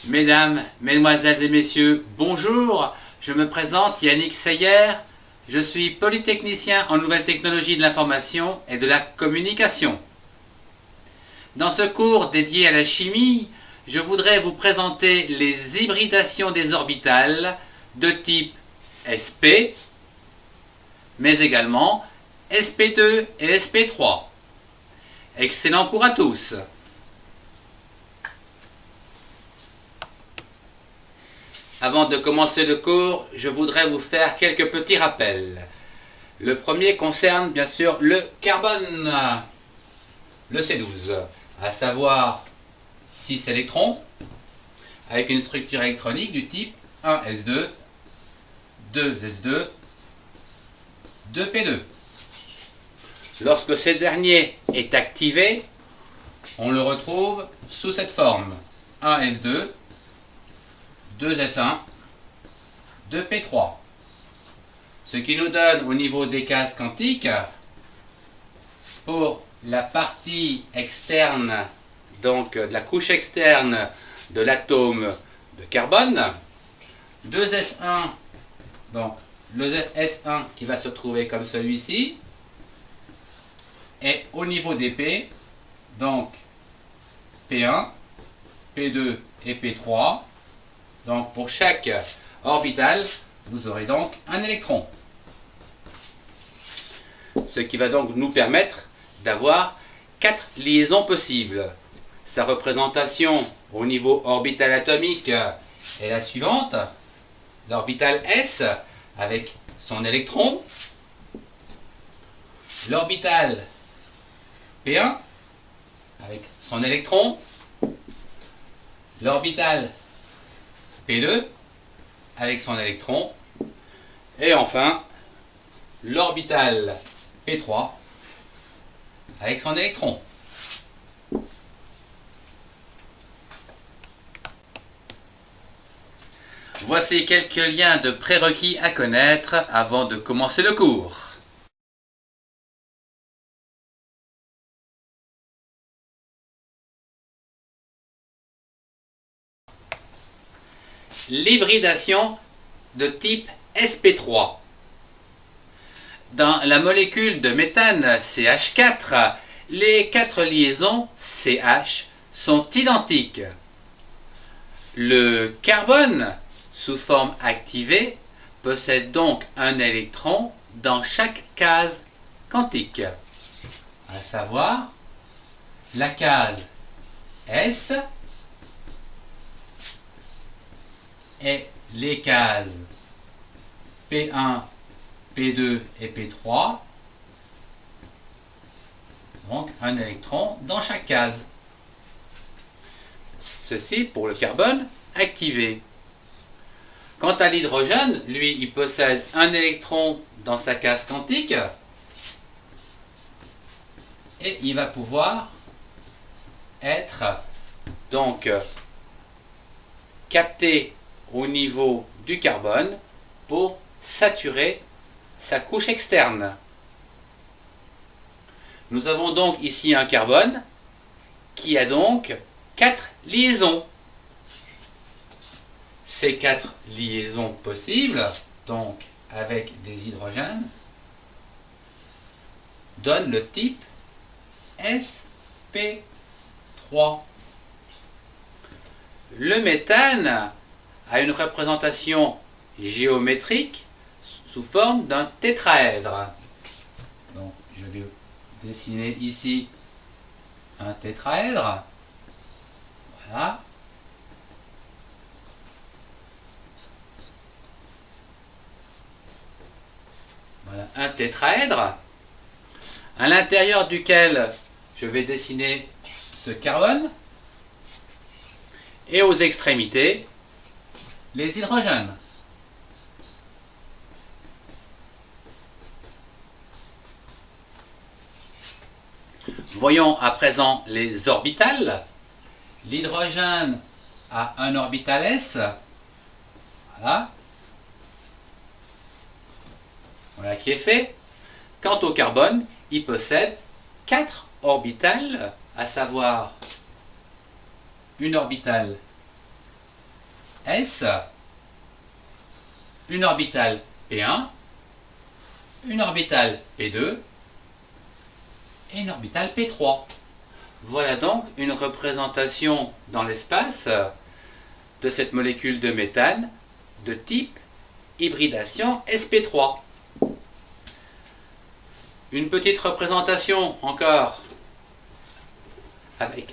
Mesdames, Mesdemoiselles et Messieurs, bonjour, je me présente Yannick Seyer, je suis polytechnicien en nouvelles technologies de l'information et de la communication. Dans ce cours dédié à la chimie, je voudrais vous présenter les hybridations des orbitales de type sp, mais également sp2 et sp3. Excellent cours à tous! Avant de commencer le cours, je voudrais vous faire quelques petits rappels. Le premier concerne bien sûr le carbone, le C12, à savoir 6 électrons, avec une structure électronique du type 1s2, 2s2, 2p2. Lorsque ce dernier est activé, on le retrouve sous cette forme, 1s2, 2s1, 2p3. Ce qui nous donne au niveau des cases quantiques, pour la partie externe, donc de la couche externe de l'atome de carbone, 2s1, donc le S1 qui va se trouver comme celui-ci, et au niveau des P, donc P1, P2 et P3, donc pour chaque orbitale, vous aurez donc un électron. Ce qui va donc nous permettre d'avoir 4 liaisons possibles. Sa représentation au niveau orbital atomique est la suivante. L'orbital S avec son électron. L'orbital P1 avec son électron. L'orbital P2 avec son électron. Et enfin, l'orbital P3 avec son électron. Voici quelques liens de prérequis à connaître avant de commencer le cours. L'hybridation de type sp3. Dans la molécule de méthane CH4, les 4 liaisons CH sont identiques. Le carbone, sous forme activée, possède donc un électron dans chaque case quantique, à savoir la case S et les cases P1, P2 et P3, donc un électron dans chaque case. Ceci pour le carbone activé. Quant à l'hydrogène, lui, il possède un électron dans sa case quantique et il va pouvoir être donc capté au niveau du carbone pour saturer sa couche externe. Nous avons donc ici un carbone qui a donc 4 liaisons. Ces 4 liaisons possibles, donc avec des hydrogènes, donnent le type sp3. Le méthane a une représentation géométrique sous forme d'un tétraèdre. Donc je vais dessiner ici un tétraèdre. Voilà. Voilà un tétraèdre à l'intérieur duquel je vais dessiner ce carbone et aux extrémités les hydrogènes. Voyons à présent les orbitales. L'hydrogène a un orbital S. Voilà. Voilà qui est fait. Quant au carbone, il possède 4 orbitales, à savoir une orbitale S, une orbitale P1, une orbitale P2 et une orbitale P3. Voilà donc une représentation dans l'espace de cette molécule de méthane de type hybridation sp3. Une petite représentation encore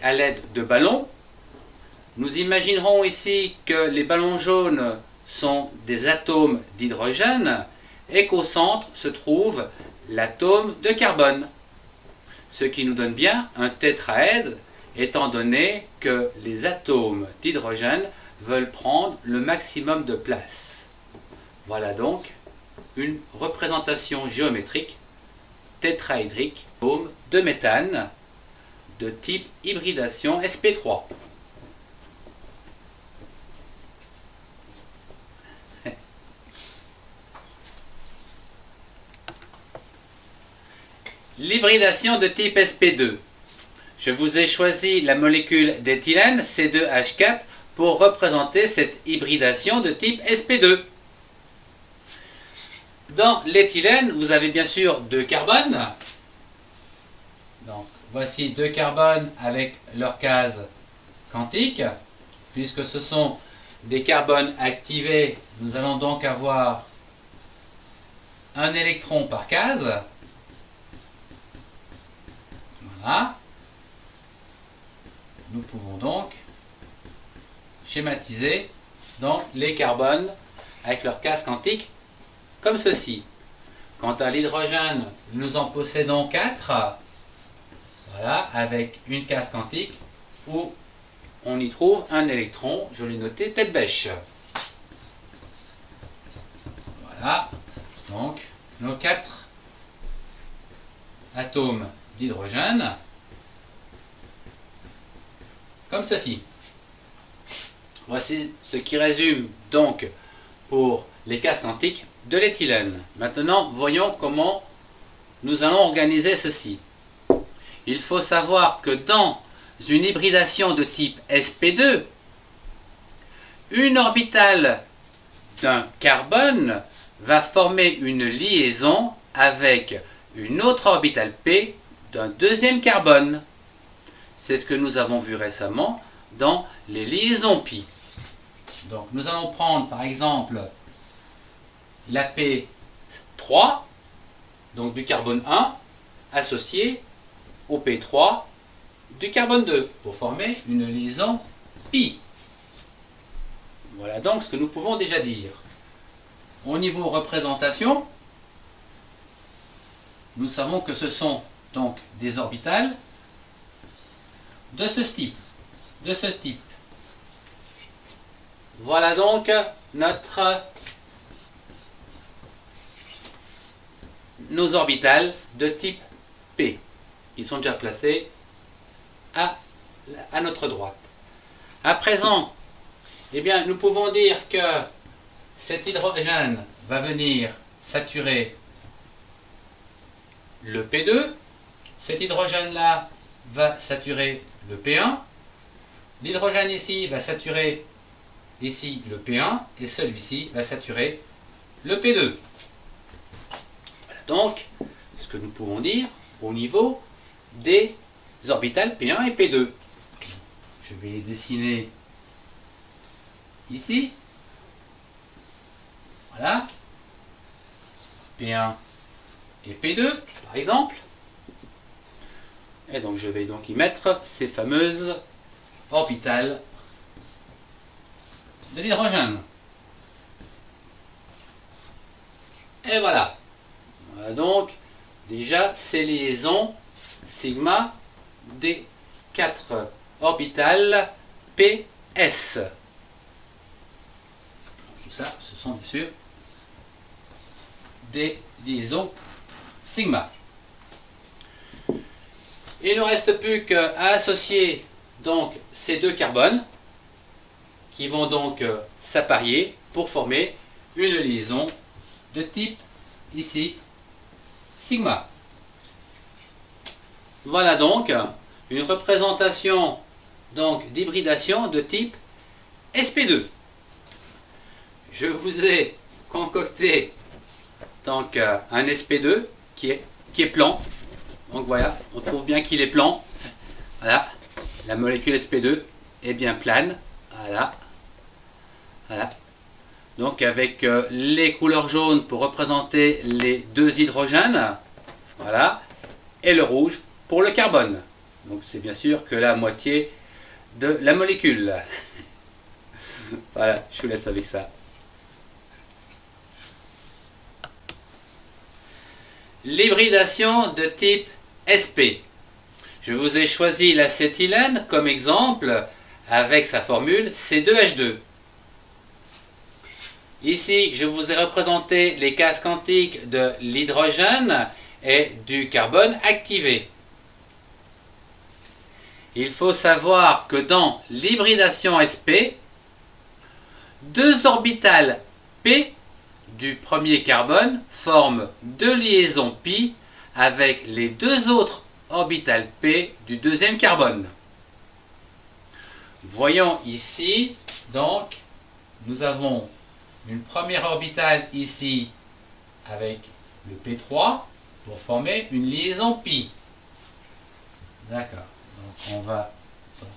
à l'aide de ballons. Nous imaginerons ici que les ballons jaunes sont des atomes d'hydrogène et qu'au centre se trouve l'atome de carbone. Ce qui nous donne bien un tétraèdre, étant donné que les atomes d'hydrogène veulent prendre le maximum de place. Voilà donc une représentation géométrique tétraédrique d'atomes de méthane de type hybridation sp3. L'hybridation de type sp2. Je vous ai choisi la molécule d'éthylène C2H4 pour représenter cette hybridation de type sp2. Dans l'éthylène, vous avez bien sûr deux carbones. Donc, voici deux carbones avec leur case quantique. Puisque ce sont des carbones activés, nous allons donc avoir un électron par case. Voilà. Nous pouvons donc schématiser donc les carbones avec leur case quantique comme ceci. Quant à l'hydrogène, nous en possédons 4, voilà, avec une case quantique où on y trouve un électron, je l'ai noté tête bêche. Voilà, donc nos 4 atomes d'hydrogène, comme ceci. Voici ce qui résume donc pour les cases quantiques de l'éthylène. Maintenant, voyons comment nous allons organiser ceci. Il faut savoir que dans une hybridation de type sp2, une orbitale d'un carbone va former une liaison avec une autre orbitale p d'un deuxième carbone. C'est ce que nous avons vu récemment dans les liaisons pi. Donc nous allons prendre par exemple la P3, donc du carbone 1, associé au P3 du carbone 2, pour former une liaison pi. Voilà donc ce que nous pouvons déjà dire. Au niveau représentation, nous savons que ce sont donc des orbitales de ce type. Voilà donc nos orbitales de type P, qui sont déjà placées à notre droite. À présent, eh bien, nous pouvons dire que cet hydrogène va venir saturer le P2, cet hydrogène-là va saturer le P1, l'hydrogène ici va saturer ici le P1, et celui-ci va saturer le P2. Voilà donc ce que nous pouvons dire au niveau des orbitales P1 et P2. Je vais les dessiner ici. Voilà. P1 et P2, par exemple. Et donc je vais donc y mettre ces fameuses orbitales de l'hydrogène. Et voilà. Voilà donc déjà ces liaisons sigma des 4 orbitales PS. Tout ça, ce sont bien sûr des liaisons sigma. Il ne reste plus qu'à associer donc ces deux carbones qui vont donc s'apparier pour former une liaison de type ici sigma. Voilà donc une représentation donc d'hybridation de type sp2. je vous ai concocté donc un sp2 qui est plan. Donc voilà, on trouve bien qu'il est plan. Voilà, la molécule sp2 est bien plane. Voilà. Voilà. Donc avec les couleurs jaunes pour représenter les deux hydrogènes. Voilà. Et le rouge pour le carbone. Donc c'est bien sûr que la moitié de la molécule. Voilà, je vous laisse avec ça. L'hybridation de type sp. Je vous ai choisi l'acétylène comme exemple avec sa formule C2H2. Ici, je vous ai représenté les cases quantiques de l'hydrogène et du carbone activé. Il faut savoir que dans l'hybridation sp, deux orbitales p du premier carbone forment deux liaisons pi avec les deux autres orbitales p du deuxième carbone. Voyons ici, donc, nous avons une première orbitale ici avec le P3 pour former une liaison pi. D'accord. Donc on va donc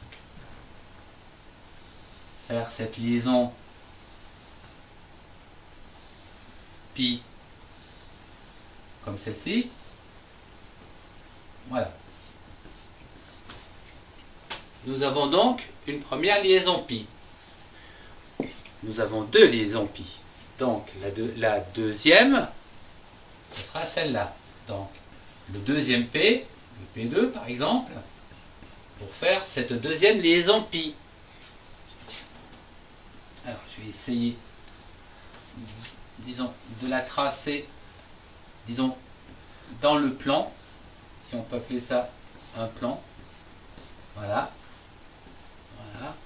faire cette liaison pi comme celle-ci. Voilà. Nous avons donc une première liaison pi. Nous avons deux liaisons pi. Donc la deuxième, ce sera celle-là. Donc le deuxième P, le P2 par exemple, pour faire cette deuxième liaison pi. Alors je vais essayer, disons, de la tracer, disons, dans le plan, si on peut appeler ça un plan. Voilà. Voilà.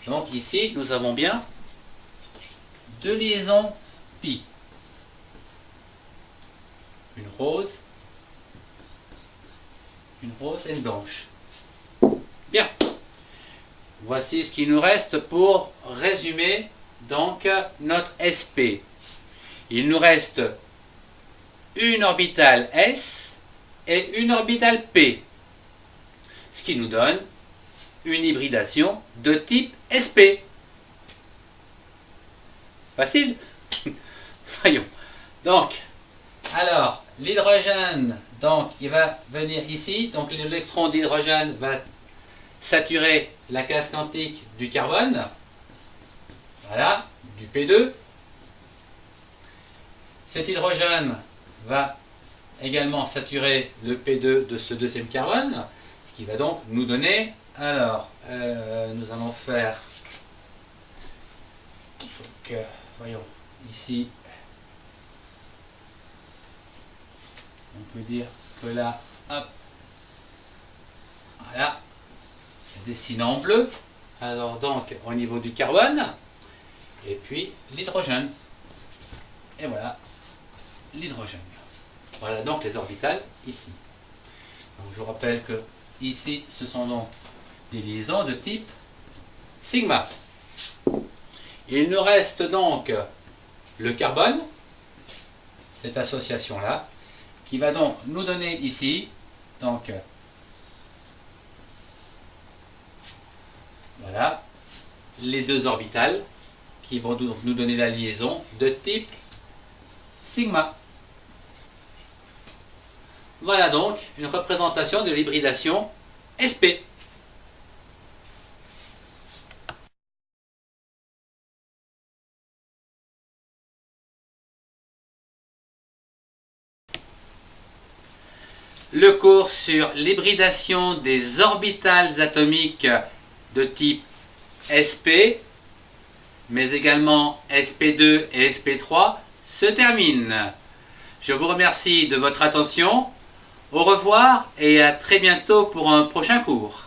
Donc ici, nous avons bien deux liaisons pi. Une rose et une blanche. Bien. Voici ce qui nous reste pour résumer donc notre sp. Il nous reste une orbitale s et une orbitale p. Ce qui nous donne une hybridation de type sp. Facile. Voyons. Donc, alors, l'hydrogène, donc, il va venir ici. Donc, l'électron d'hydrogène va saturer la case quantique du carbone. Voilà, du P2. Cet hydrogène va également saturer le P2 de ce deuxième carbone, ce qui va donc nous donner, alors, nous allons faire, donc, voyons, ici, on peut dire que là, hop, voilà, je dessine en bleu, alors donc au niveau du carbone, et puis l'hydrogène, et voilà, l'hydrogène. Voilà donc les orbitales ici. Donc, je vous rappelle que ici, ce sont donc des liaisons de type sigma. Il nous reste donc le carbone, cette association-là, qui va donc nous donner ici, donc, voilà, les deux orbitales qui vont nous donner la liaison de type sigma. Voilà donc une représentation de l'hybridation sp. Le cours sur l'hybridation des orbitales atomiques de type sp, mais également sp2 et sp3, se termine. Je vous remercie de votre attention. Au revoir et à très bientôt pour un prochain cours.